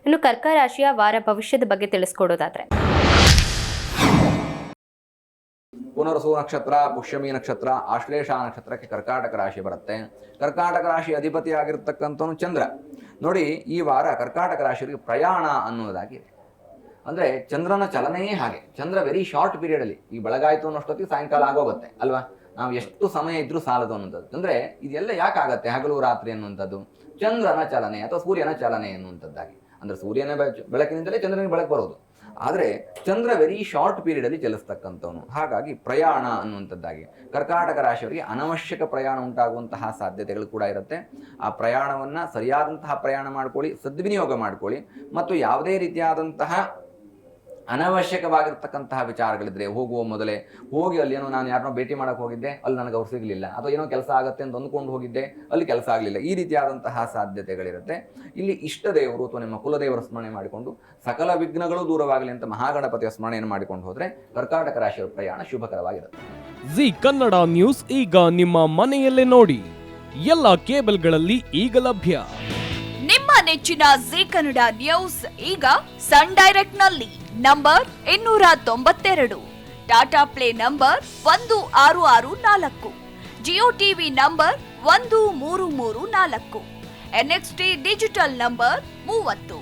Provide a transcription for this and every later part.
ಇನ್ನು ಕರ್ಕ ರಾಶಿಯ ವಾರ ಭವಿಷ್ಯದ ಬಗ್ಗೆ ತಿಳಿಸ್ಕೊಡೋದಾದ್ರೆ, ಪುನರ್ಸು ನಕ್ಷತ್ರ, ಪುಷ್ಯಮಿ ನಕ್ಷತ್ರ, ಆಶ್ಲೇಷ ನಕ್ಷತ್ರಕ್ಕೆ ಕರ್ಕಾಟಕ ರಾಶಿ ಬರುತ್ತೆ. ಕರ್ಕಾಟಕ ರಾಶಿ ಅಧಿಪತಿ ಆಗಿರ್ತಕ್ಕಂಥವನು ಚಂದ್ರ. ನೋಡಿ, ಈ ವಾರ ಕರ್ಕಾಟಕ ರಾಶಿಯವರಿಗೆ ಪ್ರಯಾಣ ಅನ್ನೋದಾಗಿದೆ. ಅಂದರೆ ಚಂದ್ರನ ಚಲನೆಯೇ ಹಾಗೆ. ಚಂದ್ರ ವೆರಿ ಶಾರ್ಟ್ ಪೀರಿಯಡಲ್ಲಿ, ಈ ಬೆಳಗಾಯಿತು ಅನ್ನೋಷ್ಟೊತ್ತಿಗೆ ಸಾಯಂಕಾಲ ಆಗೋಗುತ್ತೆ ಅಲ್ವಾ. ನಾವು ಎಷ್ಟು ಸಮಯ ಇದ್ರೂ ಸಾಲದು ಅನ್ನುವಂಥದ್ದು. ಅಂದರೆ ಇದೆಲ್ಲ ಯಾಕಾಗತ್ತೆ ಹಗಲು ರಾತ್ರಿ ಅನ್ನುವಂಥದ್ದು? ಚಂದ್ರನ ಚಲನೆ ಅಥವಾ ಸೂರ್ಯನ ಚಲನೆ ಎನ್ನುವಂಥದ್ದಾಗಿ. ಅಂದರೆ ಸೂರ್ಯನ ಬೆಳಕಿನಿಂದಲೇ ಚಂದ್ರನಿಗೆ ಬೆಳಕು ಬರೋದು. ಆದರೆ ಚಂದ್ರ ವೆರಿ ಶಾರ್ಟ್ ಪೀರಿಯಡಲ್ಲಿ ಚಲಿಸ್ತಕ್ಕಂಥವನು. ಹಾಗಾಗಿ ಪ್ರಯಾಣ ಅನ್ನುವಂಥದ್ದಾಗಿ ಕರ್ಕಾಟಕ ರಾಶಿಯವರಿಗೆ ಅನವಶ್ಯಕ ಪ್ರಯಾಣ ಉಂಟಾಗುವಂತಹ ಸಾಧ್ಯತೆಗಳು ಕೂಡ ಇರುತ್ತೆ. ಆ ಪ್ರಯಾಣವನ್ನು ಸರಿಯಾದಂತಹ ಪ್ರಯಾಣ ಮಾಡ್ಕೊಳ್ಳಿ, ಸದ್ವಿನಿಯೋಗ ಮಾಡ್ಕೊಳ್ಳಿ. ಮತ್ತು ಯಾವುದೇ ರೀತಿಯಾದಂತಹ ಅನವಶ್ಯಕವಾಗಿರ್ತಕ್ಕಂತಹ ವಿಚಾರಗಳಿದ್ರೆ ಹೋಗುವ ಮೊದಲೇ ಹೋಗಿ ಅಲ್ಲಿ ಏನೋ ನಾನು ಯಾರನ್ನೋ ಭೇಟಿ ಮಾಡೋಕ್ಕೆ ಹೋಗಿದ್ದೆ, ಅಲ್ಲಿ ನನಗೆ ಅವ್ರು ಸಿಗಲಿಲ್ಲ, ಅಥವಾ ಏನೋ ಕೆಲಸ ಆಗುತ್ತೆ ಅಂತ ಅಂದ್ಕೊಂಡು ಹೋಗಿದ್ದೆ, ಅಲ್ಲಿ ಕೆಲಸ ಆಗಲಿಲ್ಲ, ಈ ರೀತಿಯಾದಂತಹ ಸಾಧ್ಯತೆಗಳಿರುತ್ತೆ. ಇಲ್ಲಿ ಇಷ್ಟ ದೇವರು ಅಥವಾ ನಿಮ್ಮ ಕುಲದೇವರ ಸ್ಮರಣೆ ಮಾಡಿಕೊಂಡು ಸಕಲ ವಿಘ್ನಗಳು ದೂರವಾಗಲಿ ಅಂತ ಮಹಾಗಣಪತಿಯ ಸ್ಮರಣೆಯನ್ನು ಮಾಡಿಕೊಂಡು ಹೋದರೆ ಕರ್ಕಾಟಕ ರಾಶಿಯವರ ಪ್ರಯಾಣ ಶುಭಕರವಾಗಿರುತ್ತೆ. ಜಿ ಕನ್ನಡ ನ್ಯೂಸ್ ಈಗ ನಿಮ್ಮ ಮನೆಯಲ್ಲೇ ನೋಡಿ, ಎಲ್ಲ ಕೇಬಲ್ಗಳಲ್ಲಿ ಈಗ ಲಭ್ಯ. ನಿಮ್ಮ ನೆಚ್ಚಿನ ಜಿ ಕನ್ನಡ ನ್ಯೂಸ್ ಈಗ ಸನ್ ಡೈರೆಕ್ಟ್ ನಲ್ಲಿ number 292, Tata play number 1664, Jio TV number 1334, NXT digital number 30,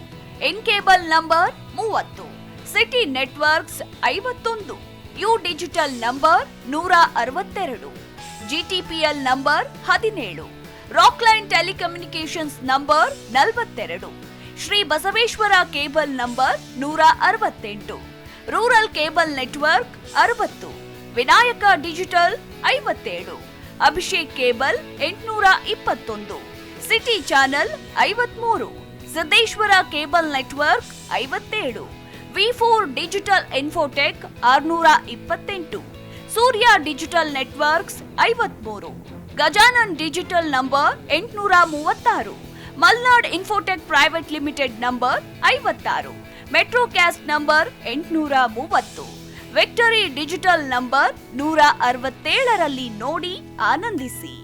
in cable number 30, city networks 51, U digital number 162, GTPL number 17, Rockline telecommunications number 42, Shri Basaveshwara cable number 168, rural cable network 60, Vinayaka digital 57, Abhishek cable 821, city channel 53, Siddeshwara cable network 57, V4 digital Infotech 628, Surya digital networks 53, Gajanan digital number 836, Malnad Infotech Private Limited number 56, Metrocast number 830, Victory Digital number 167ರಲ್ಲಿ ನೋಡಿ ಆನಂದಿಸಿ.